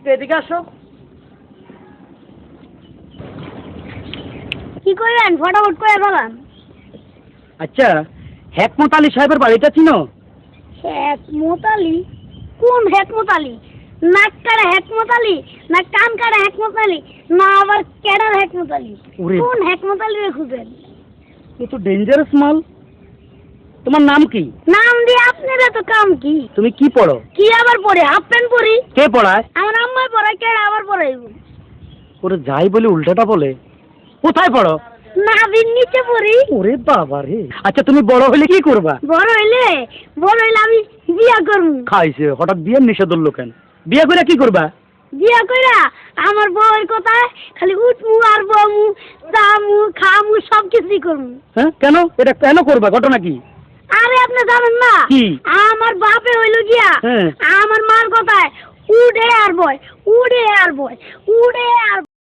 একটু এদিকে আসো। কি করবেন? ফটাফট করে বলেন। আচ্ছা, হেকমত আলী সাহেবের বাড়িটা চিনো? হেকমত আলী? কোন হেকমত আলী? নাক কাটা হেকমত আলী, না কান কাটা হেকমত আলী, না আবার কেডার হেকমত আলী? ওরে কোন হেকমত আলী রে খুঁজেন? এ তো ডেঞ্জারাস মাল। তোমার নাম কি? নাম দিয়ে আপনারা তো কাম কি? তুমি কি পড়ো? কি আবার পরে হাফ প্যান্ট পরি? কে পড়ায়? আমার আম্মাই পড়ায়, কেডা আবার পড়াইব? ওরে যাই বলে উল্টাটা বলে। কোথায় পড়ো? নাভির নিচে পড়ি। ওরে বাবা রে। আচ্ছা, তুমি বড় হলে কি করবা? বড় হইলে আমি বিয়া করবো। খাইছে, হঠাৎ বিয়ের নিষেধ হলো কেন? বিয়ে করে কি করবা? বিয়া কইরা আমার বউয়ের কথায় খালি উঠমু আর বমু, চামু খামু সব কিছুই করবো। হ্যাঁ, কেন? এটা কেন করবা? ঘটনা কি? আরে আপনি জানেন না, কি? আমার বাপে হইল গিয়া হ্যাঁ। আমার মার কথায় উড়ে আর বয়, উড়ে আর বয়, উড়ে আর